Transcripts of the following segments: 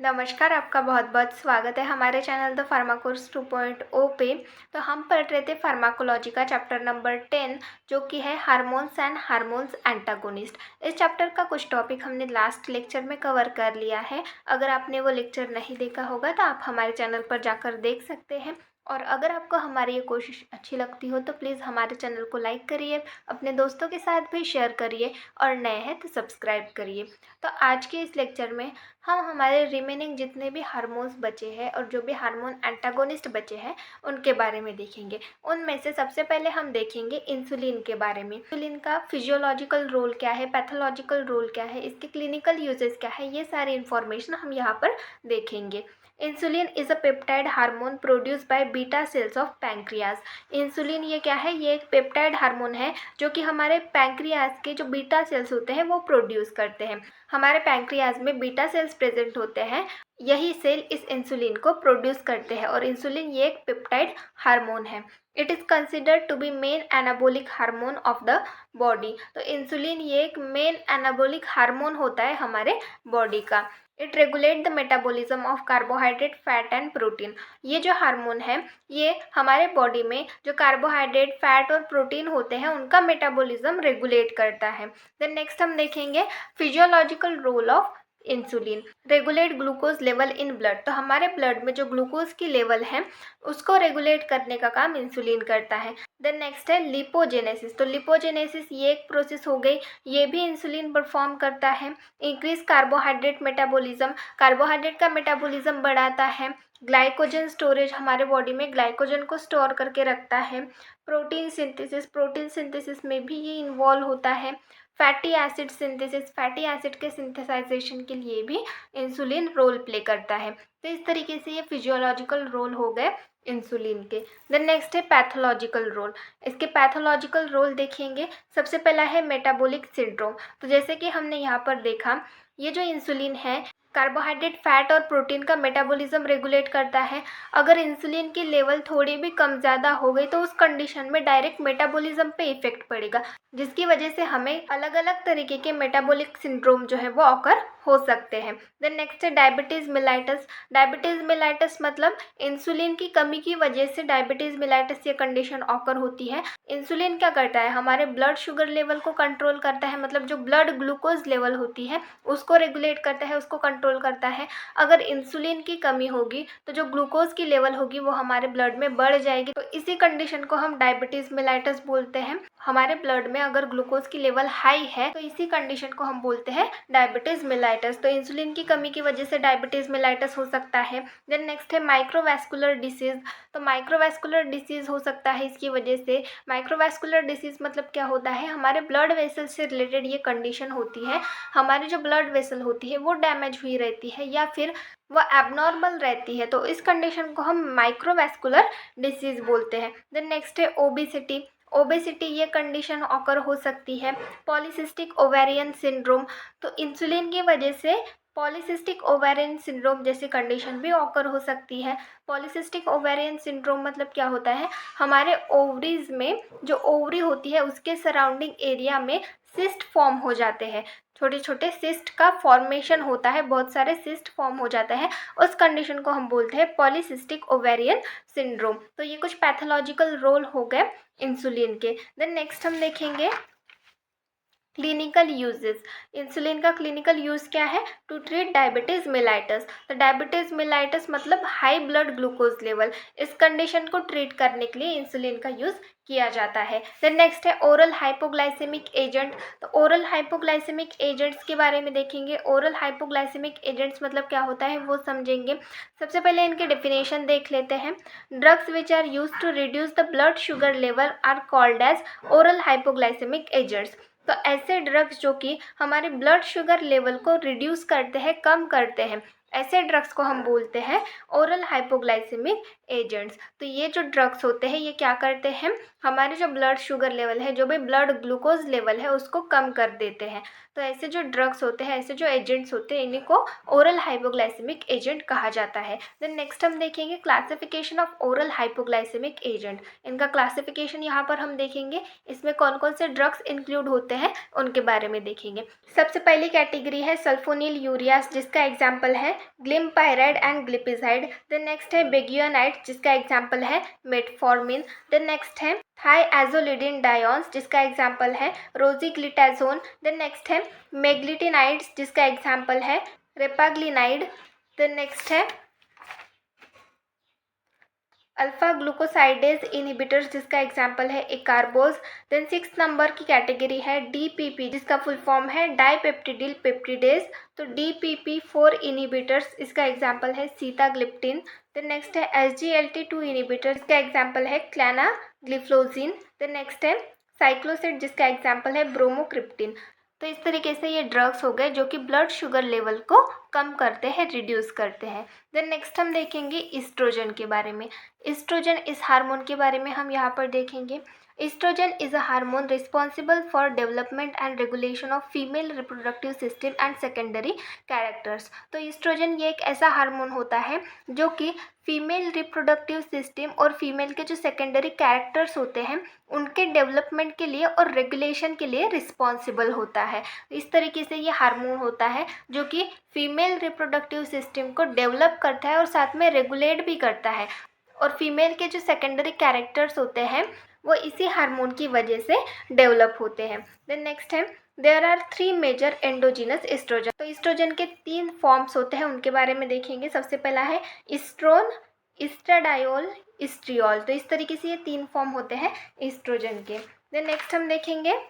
नमस्कार, आपका बहुत-बहुत स्वागत है हमारे चैनल द फार्मा कोर्स 2.0 पे। तो हम पढ़ रहे थे फार्माकोलॉजी का चैप्टर नंबर 10 जो कि है हार्मोन्स एंड हार्मोन्स एंटागोनिस्ट। इस चैप्टर का कुछ टॉपिक हमने लास्ट लेक्चर में कवर कर लिया है। अगर आपने वो लेक्चर नहीं देखा होगा तो आप हमारे चैनल पर जाकर देख सकते हैं। और अगर आपको हमारी ये कोशिश अच्छी लगती हो तो प्लीज़ हमारे चैनल को लाइक करिए, अपने दोस्तों के साथ भी शेयर करिए और नए हैं तो सब्सक्राइब करिए। तो आज के इस लेक्चर में हम हमारे रिमेनिंग जितने भी हार्मोन्स बचे हैं और जो भी हार्मोन एंटागोनिस्ट बचे हैं उनके बारे में देखेंगे। उनमें से सबसे पहले हम देखेंगे इंसुलिन के बारे में। इंसुलिन का फिजियोलॉजिकल रोल क्या है, पैथोलॉजिकल रोल क्या है, इसके क्लिनिकल यूजेस क्या है, ये सारी इन्फॉर्मेशन हम यहाँ पर देखेंगे। Insulin is a peptide hormone produce by beta cells of pancreas. Insulin ये क्या है, ये एक पेप्टाइड हार्मोन है जो कि हमारे पैंक्रियाज के जो बीटा सेल्स होते हैं वो प्रोड्यूस करते हैं। हमारे पैंक्रियाज में बीटा सेल्स प्रेजेंट होते हैं, यही सेल इस इंसुलिन को प्रोड्यूस करते हैं और इंसुलिन ये एक पेप्टाइड हार्मोन है। It is considered to be main anabolic hormone of the body. तो इंसुलिन ये एक मेन एनाबोलिक हार्मोन होता है हमारे बॉडी का। It regulate the metabolism of carbohydrate, fat and protein. ये जो हार्मोन है ये हमारे बॉडी में जो कार्बोहाइड्रेट, फैट और प्रोटीन होते हैं उनका मेटाबॉलिज्म रेगुलेट करता है। देन नेक्स्ट हम देखेंगे physiological role of insulin. Regulate glucose level in blood. तो हमारे ब्लड में जो ग्लूकोज की लेवल है उसको रेगुलेट करने का काम इंसुलिन करता है। देन नेक्स्ट है लिपोजेनेसिस। तो लिपोजेनेसिस ये एक प्रोसेस हो गई, ये भी इंसुलिन परफॉर्म करता है। इंक्रीज कार्बोहाइड्रेट मेटाबॉलिज्म, कार्बोहाइड्रेट का मेटाबॉलिज्म बढ़ाता है। ग्लाइकोजन स्टोरेज, हमारे बॉडी में ग्लाइकोजन को स्टोर करके रखता है। प्रोटीन सिंथेसिस, प्रोटीन सिंथेसिस में भी ये इन्वॉल्व होता है। Fatty acid synthesis, fatty acid के सिंथेसाइजेशन के लिए भी इंसुलिन रोल प्ले करता है। तो इस तरीके से ये फिजियोलॉजिकल रोल हो गए इंसुलिन के। देन नेक्स्ट है पैथोलॉजिकल रोल। इसके पैथोलॉजिकल रोल देखेंगे। सबसे पहला है मेटाबॉलिक सिंड्रोम। तो जैसे कि हमने यहाँ पर देखा, ये जो इंसुलिन है कार्बोहाइड्रेट, फैट और प्रोटीन का मेटाबॉलिज्म रेगुलेट करता है। अगर इंसुलिन की लेवल थोड़ी भी कम ज़्यादा हो गई तो उस कंडीशन में डायरेक्ट मेटाबॉलिज्म पे इफेक्ट पड़ेगा, जिसकी वजह से हमें अलग अलग तरीके के मेटाबॉलिक सिंड्रोम जो है वो ऑकर हो सकते हैं। देन नेक्स्ट है डायबिटीज़ मिलाइटस। डायबिटीज़ मिलाइटस मतलब इंसुलिन की कमी की वजह से डायबिटीज़ मिलाइटस ये कंडीशन ऑकर होती है। इंसुलिन क्या करता है, हमारे ब्लड शुगर लेवल को कंट्रोल करता है, मतलब जो ब्लड ग्लूकोज लेवल होती है उसको रेगुलेट करता है, उसको कंट्रोल करता है। अगर इंसुलिन की कमी होगी तो जो ग्लूकोज की लेवल होगी वो हमारे ब्लड में बढ़ जाएगी। तो इसी कंडीशन को हम डायबिटीज़ मिलाइटस बोलते हैं। हमारे ब्लड में अगर ग्लूकोज की लेवल हाई है तो इसी कंडीशन को हम बोलते हैं डायबिटीज़ मिलाइटस। तो इंसुलिन की कमी की वजह से डायबिटीज़ मिलाइटस हो सकता है। देन नेक्स्ट है माइक्रोवैस्कुलर डिसीज़। तो माइक्रोवैस्कुलर डिसीज़ हो सकता है इसकी वजह से। माइक्रोवैस्कुलर डिसीज़ मतलब क्या होता है, हमारे ब्लड वेसल से रिलेटेड ये कंडीशन होती है। हमारी जो ब्लड वेसल होती है वो डैमेज हुई रहती है या फिर वो एबनॉर्मल रहती है, तो इस कंडीशन को हम माइक्रोवैस्कुलर डिसीज़ बोलते हैं। देन नेक्स्ट है ओबेसिटी। ओबेसिटी ये कंडीशन ऑकर हो सकती है। Polycystic ovarian syndrome. तो इंसुलिन की वजह से पॉलीसिस्टिक ओवेरियन सिंड्रोम जैसी कंडीशन भी ऑकर हो सकती है। पॉलीसिस्टिक ओवेरियन सिंड्रोम मतलब क्या होता है, हमारे ओवरीज में जो ओवरी होती है उसके सराउंडिंग एरिया में सिस्ट फॉर्म हो जाते हैं, छोटे छोटे सिस्ट का फॉर्मेशन होता है, बहुत सारे सिस्ट फॉर्म हो जाता है। उस कंडीशन को हम बोलते हैं पॉलीसिस्टिक ओवेरियन सिंड्रोम। तो ये कुछ पैथोलॉजिकल रोल हो गए इंसुलिन के। देन नेक्स्ट हम देखेंगे क्लिनिकल यूजेस। इंसुलिन का क्लिनिकल यूज़ क्या है, टू ट्रीट डायबिटीज़ मिलाइटस। तो डायबिटीज़ मिलाइटस मतलब हाई ब्लड ग्लूकोज लेवल, इस कंडीशन को ट्रीट करने के लिए इंसुलिन का यूज़ किया जाता है। देन नेक्स्ट है ओरल हाइपोग्लाइसेमिक एजेंट। तो ओरल हाइपोग्लाइसेमिक एजेंट्स के बारे में देखेंगे। ओरल हाइपोग्लाइसेमिक एजेंट्स मतलब क्या होता है वो समझेंगे। सबसे पहले इनके डेफिनेशन देख लेते हैं। Drugs which are use to reduce the blood sugar level are called as oral hypoglycaemic agents. तो ऐसे ड्रग्स जो कि हमारे ब्लड शुगर लेवल को रिड्यूस करते हैं, कम करते हैं, ऐसे ड्रग्स को हम बोलते हैं ओरल हाइपोग्लाइसेमिक एजेंट्स। तो ये जो ड्रग्स होते हैं ये क्या करते हैं, हमारे जो ब्लड शुगर लेवल है, जो भी ब्लड ग्लूकोज लेवल है उसको कम कर देते हैं। तो ऐसे जो ड्रग्स होते हैं, ऐसे जो एजेंट्स होते हैं, इन्हीं को ओरल हाइपोग्लाइसेमिक एजेंट कहा जाता है। देन नेक्स्ट हम देखेंगे classification of oral hypoglycaemic agent. इनका क्लासिफिकेशन यहाँ पर हम देखेंगे, इसमें कौन कौन से ड्रग्स इंक्लूड होते हैं उनके बारे में देखेंगे। सबसे पहली कैटेगरी है सल्फोनिल यूरियास, जिसका एग्जाम्पल है ग्लिम्पाइराइड एंड ग्लिपिजाइड। देन नेक्स्ट है बेगुआनाइड जिसका एग्जाम्पल है मेटफॉर्मिन। देन नेक्स्ट है थाइएजोलिडिन डायोन्स जिसका एग्जाम्पल है रोजीग्लिटाजोन। देन नेक्स्ट है मेग्लिटिनाइड्स जिसका एग्जाम्पल है रेपाग्लिनाइड। देन नेक्स्ट है अल्फा ग्लूकोसाइडेज इनहिबिटर्स जिसका एग्जाम्पल है इकारबोज। देन 6 नंबर की कैटेगरी है डीपीपी जिसका फुल फॉर्म है डाइपेप्टिडिल पेप्टिडेज। तो डीपीपी4 इनहिबिटर्स इसका एग्जाम्पल है सीताग्लिप्टिन। देन नेक्स्ट है SGLT2 इनहिबिटर इसका एग्जाम्पल है क्लैनाग्लिफ्लोजिन। देन नेक्स्ट है साइक्लोसिड जिसका एग्जाम्पल है ब्रोमोक्रिप्टिन। तो इस तरीके से ये ड्रग्स हो गए जो कि ब्लड शुगर लेवल को कम करते हैं, रिड्यूस करते हैं। देन नेक्स्ट हम देखेंगे ईस्ट्रोजन के बारे में। ईस्ट्रोजन इस हार्मोन के बारे में हम यहाँ पर देखेंगे। Oestrogen is a hormone responsible for development and regulation of female reproductive system and secondary characters. तो ईस्ट्रोजन ये एक ऐसा हार्मोन होता है जो कि फीमेल रिप्रोडक्टिव सिस्टम और फीमेल के जो सेकेंडरी कैरेक्टर्स होते हैं उनके डेवलपमेंट के लिए और रेगुलेशन के लिए रिस्पॉन्सिबल होता है। इस तरीके से ये हार्मोन होता है जो कि फीमेल रिप्रोडक्टिव सिस्टम को डेवलप करता है और साथ में रेगुलेट भी करता है। और फीमेल के जो सेकेंडरी कैरेक्टर्स होते हैं वो इसी हार्मोन की वजह से डेवलप होते हैं। देन नेक्स्ट है there are 3 major endogenous oestrogen. तो एस्ट्रोजन के 3 फॉर्म्स होते हैं, उनके बारे में देखेंगे। सबसे पहला है एस्ट्रोन, एस्ट्राडायोल, एस्ट्रियोल। तो इस तरीके से ये 3 फॉर्म होते हैं एस्ट्रोजन के। देन नेक्स्ट हम देखेंगे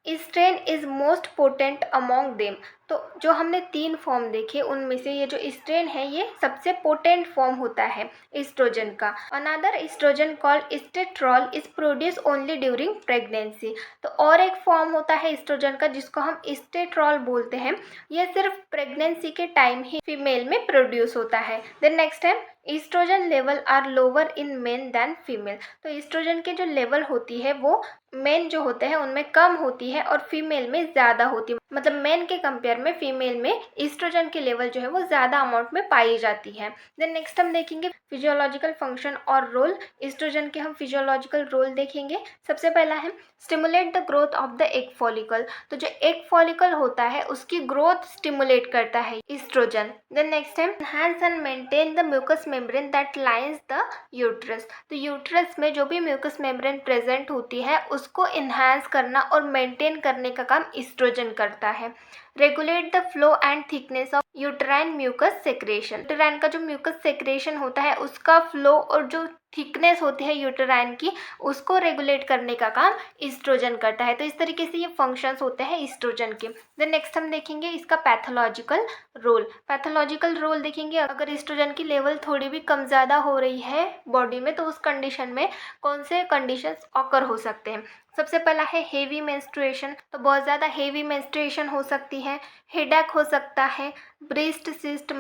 strain is most potent among them. तो जो हमने 3 फॉर्म देखे उनमें से ये जो ईस्ट्रेन है ये सबसे पोटेंट फॉर्म होता है ईस्ट्रोजन का। Another estrogen called estetrol is produce only during pregnancy. तो और एक फॉर्म होता है ईस्ट्रोजन का जिसको हम एस्टेट्रॉल बोलते हैं, यह सिर्फ प्रेगनेंसी के टाइम ही फीमेल में प्रोड्यूस होता है। देन नेक्स्ट है oestrogen level are lower in men than female. तो ईस्ट्रोजन की जो लेवल होती है वो मेन जो होते हैं उनमें कम होती है और फीमेल में ज़्यादा होती है। मतलब मेन के कंपेयर में फीमेल में ईस्ट्रोजन की लेवल जो है वो ज़्यादा अमाउंट में पाई जाती है। देन नेक्स्ट हम देखेंगे फिजियोलॉजिकल फंक्शन और रोल। ईस्ट्रोजन के हम फिजियोलॉजिकल रोल देखेंगे। सबसे पहला है stimulate the growth of the egg follicle. तो जो एग फॉलिकल होता है उसकी ग्रोथ स्टिमुलेट करता है ईस्ट्रोजन। देन नेक्स्ट है enhance and maintain the mucus membrane that lines the uterus. तो यूट्रस में जो भी म्यूकस मेम्ब्रेन प्रेजेंट होती है उसको इन्हांस करना और मेंटेन करने का काम ईस्ट्रोजन करता है। Regulate the flow and thickness of uterine mucus secretion. Uterine का जो म्यूकस सेक्रेशन होता है उसका फ्लो और जो थिकनेस होती है यूट्राइन की उसको रेगुलेट करने का काम ईस्ट्रोजन करता है। तो इस तरीके से ये फंक्शंस होते हैं ईस्ट्रोजन के। देन नेक्स्ट हम देखेंगे इसका पैथोलॉजिकल रोल। पैथोलॉजिकल रोल देखेंगे अगर ईस्ट्रोजन की लेवल थोड़ी भी कम ज़्यादा हो रही है बॉडी में तो उस कंडीशन में कौन से कंडीशंस ऑकर हो सकते हैं। सबसे पहला है हेवी मेंस्ट्रुएशन। तो बहुत ज़्यादा हेवी मेंस्ट्रुएशन हो सकती है। हेडेक हो सकता है। ब्रेस्ट सिस्ट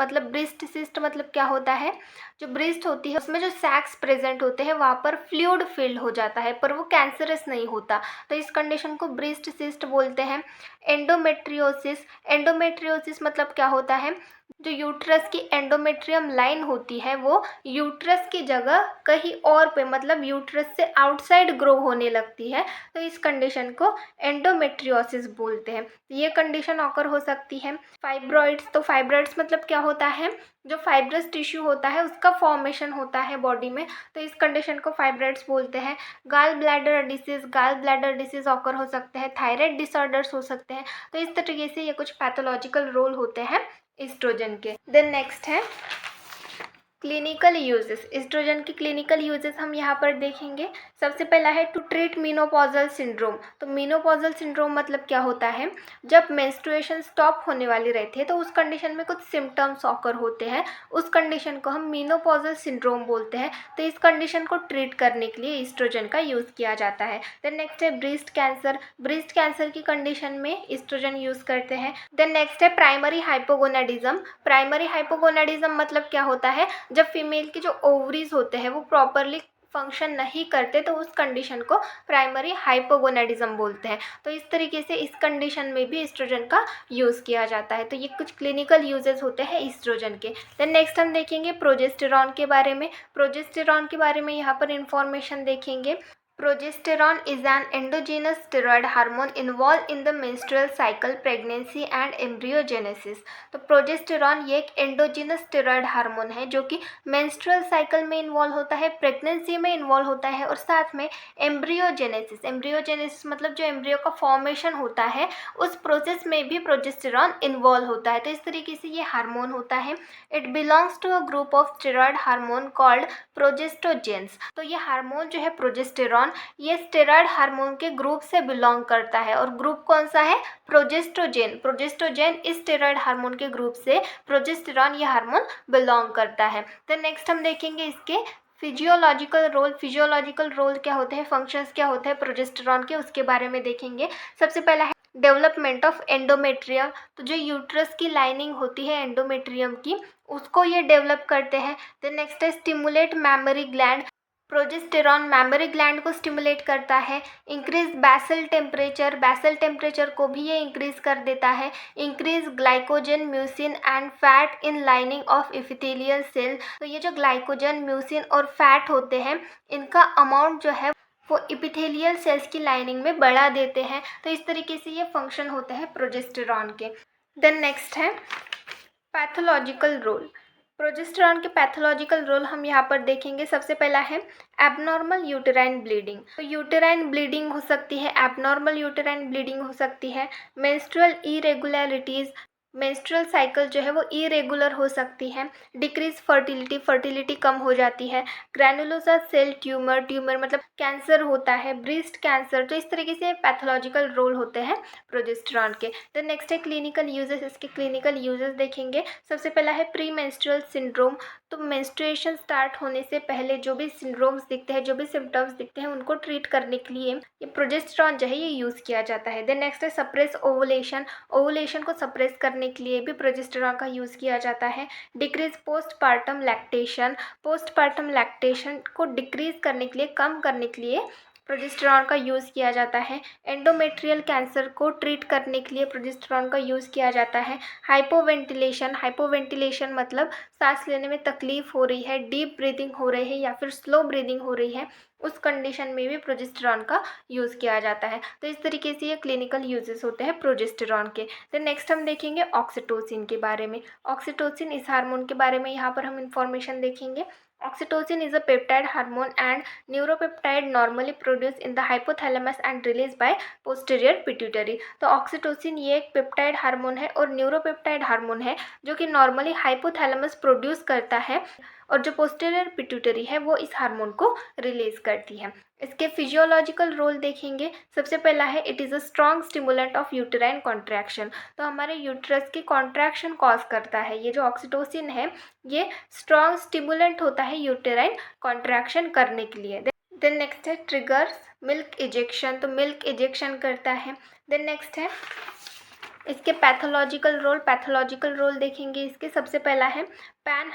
मतलब क्या होता है, जो ब्रेस्ट होती है उसमें जो सैक्स प्रेजेंट होते हैं वहाँ पर फ्लूइड फिल्ड हो जाता है पर वो कैंसरस नहीं होता, तो इस कंडीशन को ब्रेस्ट सिस्ट बोलते हैं। एंडोमेट्रियोसिस मतलब क्या होता है, जो यूट्रस की एंडोमेट्रियम लाइन होती है वो यूट्रस की जगह कहीं और पे मतलब यूट्रस से आउटसाइड ग्रो होने लगती है, तो इस कंडीशन को एंडोमेट्रियोसिस बोलते हैं। ये कंडीशन ऑकर हो सकती है। फाइब्रॉइड्स, तो फाइब्रॉइड्स मतलब क्या होता है, जो फाइब्रस टिश्यू होता है उसका फॉर्मेशन होता है बॉडी में, तो इस कंडीशन को फाइब्रॉइड्स बोलते हैं। गाल ब्लैडर डिसीज ऑकर हो सकते हैं। थायराइड डिसऑर्डर्स हो सकते हैं। तो इस तरीके से ये कुछ पैथोलॉजिकल रोल होते हैं एस्ट्रोजन के। देन नेक्स्ट है क्लिनिकल यूजेस। एस्ट्रोजन की क्लिनिकल यूजेस हम यहाँ पर देखेंगे। सबसे पहला है टू ट्रीट मेनोपॉजल सिंड्रोम। तो मेनोपॉजल सिंड्रोम मतलब क्या होता है, जब मेंस्ट्रुएशन स्टॉप होने वाली रहती है तो उस कंडीशन में कुछ सिम्टम्स ऑकर होते हैं, उस कंडीशन को हम मेनोपॉजल सिंड्रोम बोलते हैं। तो इस कंडीशन को ट्रीट करने के लिए एस्ट्रोजन का यूज़ किया जाता है। देन नेक्स्ट है ब्रेस्ट कैंसर की कंडीशन में एस्ट्रोजन यूज़ करते हैं। देन नेक्स्ट है प्राइमरी हाइपोगोनाडिज्म मतलब क्या होता है, जब फीमेल के जो ओवरीज होते हैं वो प्रॉपरली फंक्शन नहीं करते तो उस कंडीशन को प्राइमरी हाइपोगोनाडिज्म बोलते हैं। तो इस तरीके से इस कंडीशन में भी एस्ट्रोजन का यूज़ किया जाता है। तो ये कुछ क्लिनिकल यूजेस होते हैं एस्ट्रोजन के। देन नेक्स्ट हम देखेंगे प्रोजेस्टेरॉन के बारे में। प्रोजेस्टेरॉन के बारे में यहाँ पर इंफॉर्मेशन देखेंगे। Progesterone is an endogenous steroid hormone involved in the menstrual cycle, pregnancy and embryogenesis। तो प्रोजेस्टेरॉन ये एक एंडोजिनस स्टेरॉयड हार्मोन है जो कि मेंस्ट्रुअल साइकिल में इन्वॉल्व होता है, प्रेगनेंसी में इन्वॉल्व होता है और साथ में एम्ब्रियोजेनेसिस मतलब जो एम्ब्रियो का फॉर्मेशन होता है उस प्रोसेस में भी प्रोजेस्टेरॉन इन्वॉल्व होता है। तो इस तरीके से ये हार्मोन होता है। It belongs to a group of steroid hormone called progestogens. तो ये हार्मोन जो है प्रोजेस्टेरॉन ये स्टेरॉयड हार्मोन के ग्रुप से बिलोंग करता है और ग्रुप कौन सा है? प्रोजेस्टोजेन इस स्टेरॉयड हार्मोन के ग्रुप से प्रोजेस्टेरॉन ये हार्मोन बिलोंग करता है। तो नेक्स्ट हम देखेंगे इसके फिजियोलॉजिकल रोल क्या होते हैं, फंक्शंस क्या होते हैं प्रोजेस्टेरॉन के, उसके बारे में देखेंगे। सबसे पहला है डेवलपमेंट ऑफ एंडोमेट्रियम। तो जो यूट्रस की लाइनिंग होती है एंडोमेट्रियम की उसको ये डेवलप करते हैं। देन नेक्स्ट है stimulate mammary gland. Progesterone mammary gland को स्टिमुलेट करता है। इंक्रीज बैसल टेम्परेचर को भी ये इंक्रीज कर देता है। Increase glycogen mucin and fat in lining of epithelial cell. तो ये जो ग्लाइकोजन म्यूसिन और फैट होते हैं इनका अमाउंट जो है वो एपिथेलियल सेल्स की लाइनिंग में बढ़ा देते हैं। तो इस तरीके से ये फंक्शन होते हैं प्रोजेस्टेरॉन के। देन नेक्स्ट है पैथोलॉजिकल रोल। प्रोजेस्टेरॉन के पैथोलॉजिकल रोल हम यहाँ पर देखेंगे। सबसे पहला है एबनॉर्मल यूटेराइन ब्लीडिंग। तो यूटेराइन ब्लीडिंग हो सकती है, एबनॉर्मल यूटेराइन ब्लीडिंग हो सकती है। मेंस्ट्रुअल इरेगुलरिटीज़, मेंस्ट्रुअल साइकिल जो है वो इरेगुलर हो सकती है। डिक्रीज फर्टिलिटी कम हो जाती है। ग्रैनुलोसा सेल ट्यूमर मतलब कैंसर होता है, ब्रेस्ट कैंसर। तो इस तरीके से पैथोलॉजिकल रोल होते हैं प्रोजेस्टेरॉन के। तो नेक्स्ट है क्लिनिकल यूजेस। इसके क्लिनिकल यूजेस देखेंगे। सबसे पहला है प्री मेंस्ट्रुअल सिंड्रोम। तो मेंस्ट्रुएशन स्टार्ट होने से पहले जो भी सिंड्रोम्स दिखते हैं, जो भी सिम्टम्स दिखते हैं उनको ट्रीट करने के लिए ये प्रोजेस्टेरॉन जो है ये यूज़ किया जाता है। देन नेक्स्ट है सप्रेस ओवुलेशन को सप्रेस करने के लिए भी प्रोजेस्टेरॉन का यूज़ किया जाता है। डिक्रीज पोस्टपार्टम लैक्टेशन को डिक्रीज करने के लिए, कम करने के लिए प्रोजेस्टेरॉन का यूज़ किया जाता है। एंडोमेट्रियल कैंसर को ट्रीट करने के लिए प्रोजेस्टेरॉन का यूज़ किया जाता है। हाइपोवेंटिलेशन मतलब सांस लेने में तकलीफ हो रही है, डीप ब्रीदिंग हो रही है या फिर स्लो ब्रीदिंग हो रही है, उस कंडीशन में भी प्रोजेस्टेरॉन का यूज़ किया जाता है। तो इस तरीके से ये क्लिनिकल यूजेस होते हैं प्रोजेस्टेरॉन के। तो नेक्स्ट हम देखेंगे ऑक्सीटोसिन के बारे में। ऑक्सीटोसिन इस हार्मोन के बारे में यहाँ पर हम इंफॉर्मेशन देखेंगे। Oxytocin is a peptide hormone and neuropeptide normally produced in the hypothalamus and released by posterior pituitary। तो ऑक्सीटोसिन ये एक पेप्टाइड हार्मोन है और न्यूरोपेप्टाइड हार्मोन है जो कि नॉर्मली हाइपोथैलेमस प्रोड्यूस करता है और जो पोस्टीरियर पिट्यूटरी है वो इस हार्मोन को रिलीज करती है। इसके फिजियोलॉजिकल रोल देखेंगे। सबसे पहला है it is a strong stimulant of uterine contraction. तो हमारे यूट्रस की कॉन्ट्रैक्शन कॉज करता है। ये जो ऑक्सीटोसिन है ये स्ट्रॉन्ग स्टिमुलेंट होता है यूटेराइन कॉन्ट्रैक्शन करने के लिए। देन नेक्स्ट है ट्रिगर्स मिल्क इजेक्शन। तो मिल्क इजेक्शन करता है। देन नेक्स्ट है इसके पैथोलॉजिकल रोल देखेंगे। इसके सबसे पहला है पैन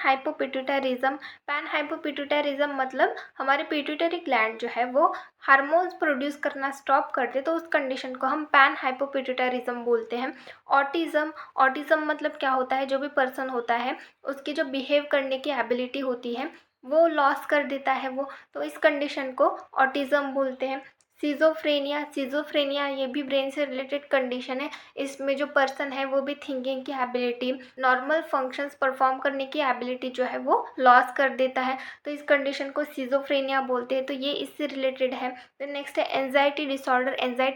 हाइपोपिट्यूटरिज्म मतलब हमारे पिट्यूटरी ग्लैंड जो है वो हार्मोन्स प्रोड्यूस करना स्टॉप कर दे, तो उस कंडीशन को हम पैन हाइपोपिट्यूटरिज्म बोलते हैं। ऑटिज्म मतलब क्या होता है, जो भी पर्सन होता है उसकी जो बिहेव करने की एबिलिटी होती है वो लॉस कर देता है वो, तो इस कंडीशन को ऑटिज्म बोलते हैं। सीजोफ्रेनिया ये भी ब्रेन से रिलेटेड कंडीशन है। इसमें जो पर्सन है वो भी थिंकिंग की एबिलिटी, नॉर्मल फंक्शंस परफॉर्म करने की एबिलिटी जो है वो लॉस कर देता है, तो इस कंडीशन को सीजोफ्रेनिया बोलते हैं। तो ये इससे रिलेटेड है। देन नेक्स्ट है एंजाइटी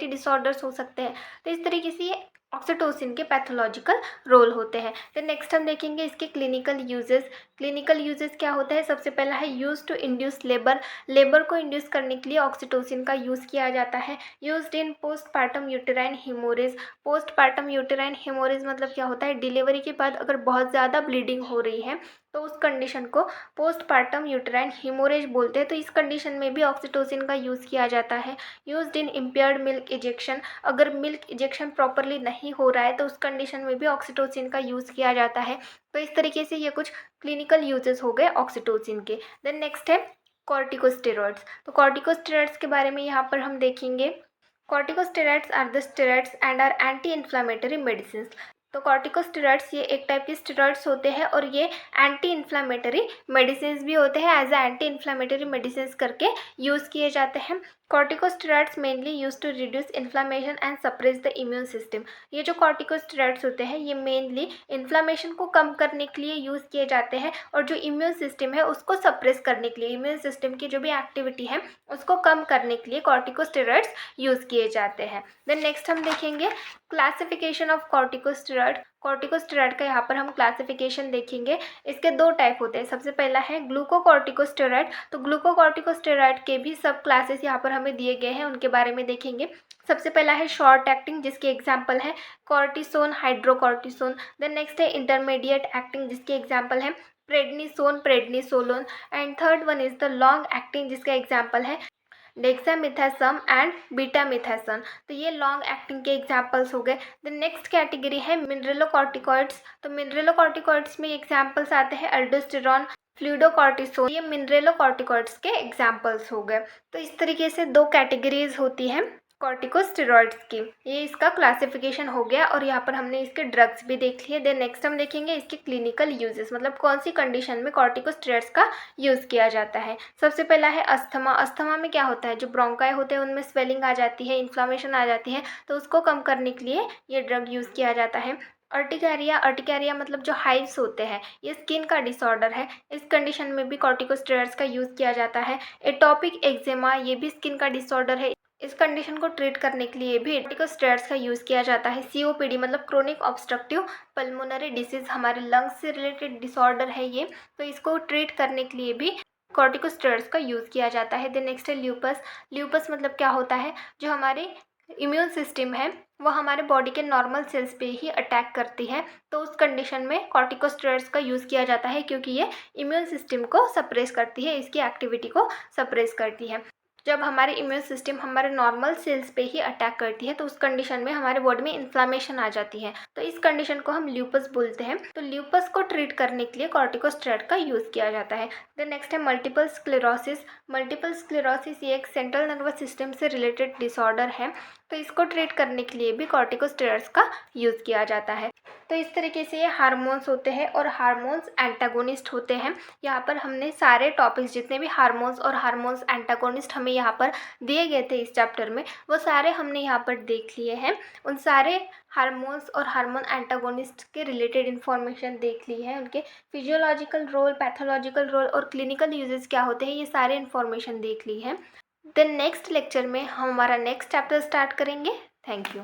डिसऑर्डर्स हो सकते हैं। तो इस तरीके से ये ऑक्सीटोसिन के पैथोलॉजिकल रोल होते हैं। फिर नेक्स्ट हम देखेंगे इसके क्लिनिकल यूजेस क्या होता है। सबसे पहला है यूज टू इंड्यूस लेबर को इंड्यूस करने के लिए ऑक्सीटोसिन का यूज़ किया जाता है। Used in postpartum uterine haemorrhage मतलब क्या होता है, डिलीवरी के बाद अगर बहुत ज़्यादा ब्लीडिंग हो रही है तो उस कंडीशन को पोस्टपार्टम यूटेराइन हीमोरेज बोलते हैं। तो इस कंडीशन में भी ऑक्सीटोसिन का यूज़ किया जाता है। Used in impaired milk ejection, अगर मिल्क इजेक्शन प्रॉपरली नहीं हो रहा है तो उस कंडीशन में भी ऑक्सीटोसिन का यूज़ किया जाता है। तो इस तरीके से ये कुछ क्लिनिकल यूजेस हो गए ऑक्सीटोसिन के। देन नेक्स्ट है कॉर्टिकोस्टेरॉइड्स। तो कॉर्टिकोस्टेरॉइड्स के बारे में यहाँ पर हम देखेंगे। Corticosteroids are the steroids and are anti inflammatory medicine. तो कॉर्टिकोस्टेरॉइड्स ये एक टाइप के स्टेरॉइड्स होते हैं और ये एंटी इन्फ्लामेटरी मेडिसिन भी होते हैं। As a anti inflammatory medicine करके यूज़ किए जाते हैं। Corticosteroids mainly use to reduce inflammation and suppress the immune system. ये जो कॉर्टिकोस्टेरॉइड्स होते हैं ये मेनली इन्फ्लामेशन को कम करने के लिए यूज़ किए जाते हैं और जो इम्यून सिस्टम है उसको सप्रेस करने के लिए, इम्यून सिस्टम की जो भी एक्टिविटी है उसको कम करने के लिए कॉर्टिकोस्टेरॉइड्स यूज़ किए जाते हैं। देन नेक्स्ट हम देखेंगे क्लासिफिकेशन ऑफ कॉर्टिकोस्टेरॉइड। कॉर्टिकोस्टेरॉइड का यहाँ पर हम क्लासिफिकेशन देखेंगे। इसके दो टाइप होते हैं। सबसे पहला है ग्लूकोकॉर्टिकोस्टेरॉइड। तो ग्लूकोकॉर्टिकोस्टेरॉइड के भी सब क्लासेस यहाँ पर हमें दिए गए हैं, उनके बारे में देखेंगे। सबसे पहला है शॉर्ट एक्टिंग, जिसके एग्जाम्पल है कॉर्टिसोन, हाइड्रोकॉर्टिसोन। देन नेक्स्ट है इंटरमीडिएट एक्टिंग, जिसके एग्जाम्पल है prednisone, prednisolone. And third one is the long acting, जिसका एग्जाम्पल है डेक्सामेथासम एंड बीटामेथासन। तो ये लॉन्ग एक्टिंग के एग्जाम्पल्स हो गए। द नेक्स्ट कैटेगरी है मिनरलोकॉर्टिकॉइड्स। तो मिनरलोकॉर्टिकॉइड्स में एग्जाम्पल्स आते हैं अल्डोस्टेरॉन, फ्लूइडोकॉर्टिसोन। ये मिनरलोकॉर्टिकॉइड्स के एग्जाम्पल्स हो गए। तो इस तरीके से दो कैटेगरीज होती हैं कॉर्टिकोस्टेरॉइड्स की। ये इसका क्लासिफिकेशन हो गया और यहाँ पर हमने इसके ड्रग्स भी देख लिए। देन नेक्स्ट हम देखेंगे इसके क्लिनिकल यूजेस, मतलब कौन सी कंडीशन में कॉर्टिकोस्टेरॉइड्स का यूज़ किया जाता है। सबसे पहला है अस्थमा। अस्थमा में क्या होता है, जो ब्रोंकाई होते हैं उनमें स्वेलिंग आ जाती है, इन्फ्लामेशन आ जाती है, तो उसको कम करने के लिए ये ड्रग यूज़ किया जाता है। अर्टिकारिया, अर्टिकारिया मतलब जो हाइव्स होते हैं, ये स्किन का डिसऑर्डर है। इस कंडीशन में भी कॉर्टिकोस्टेरॉइड्स का यूज़ किया जाता है। एटोपिक एक्जिमा, ये भी स्किन का डिसऑर्डर है। इस कंडीशन को ट्रीट करने के लिए भी कॉर्टिकोस्टेरॉइड्स का यूज़ किया जाता है। सीओपीडी मतलब क्रोनिक ऑब्स्ट्रक्टिव पल्मोनरी डिसीज, हमारे लंग्स से रिलेटेड डिसऑर्डर है ये, तो इसको ट्रीट करने के लिए भी कॉर्टिकोस्टेरॉइड्स का यूज़ किया जाता है। देन नेक्स्ट है ल्यूपस। ल्यूपस मतलब क्या होता है, जो हमारे इम्यून सिस्टम है वो हमारे बॉडी के नॉर्मल सेल्स पे ही अटैक करती है, तो उस कंडीशन में कॉर्टिकोस्टेरॉइड्स का यूज़ किया जाता है, क्योंकि ये इम्यून सिस्टम को सप्रेस करती है, इसकी एक्टिविटी को सप्रेस करती है। जब हमारे इम्यून सिस्टम हमारे नॉर्मल सेल्स पे ही अटैक करती है तो उस कंडीशन में हमारे बॉडी में इन्फ्लामेशन आ जाती है, तो इस कंडीशन को हम ल्यूपस बोलते हैं। तो ल्यूपस को ट्रीट करने के लिए कॉर्टिकोस्टेरॉइड का यूज़ किया जाता है। देन नेक्स्ट है मल्टीपल स्क्लेरोसिस। मल्टीपल स्क्लेरोसिस ये एक सेंट्रल नर्वस सिस्टम से रिलेटेड डिसऑर्डर है, तो इसको ट्रीट करने के लिए भी कॉर्टिकोस्टेरॉइड्स का यूज़ किया जाता है। तो इस तरीके से ये हार्मोन्स होते हैं और हार्मोन्स एंटागोनिस्ट होते हैं। यहाँ पर हमने सारे टॉपिक्स, जितने भी हार्मोन्स और हार्मोन्स एंटागोनिस्ट हमें यहाँ पर दिए गए थे इस चैप्टर में, वो सारे हमने यहाँ पर देख लिए हैं। उन सारे हार्मोन्स और हार्मोन एंटागोनिस्ट के रिलेटेड इन्फॉर्मेशन देख ली है, उनके फिजियोलॉजिकल रोल, पैथोलॉजिकल रोल और क्लिनिकल यूजेस क्या होते हैं, ये सारे इन्फॉर्मेशन देख ली है। देन नेक्स्ट लेक्चर में हम हमारा नेक्स्ट चैप्टर स्टार्ट करेंगे। Thank you.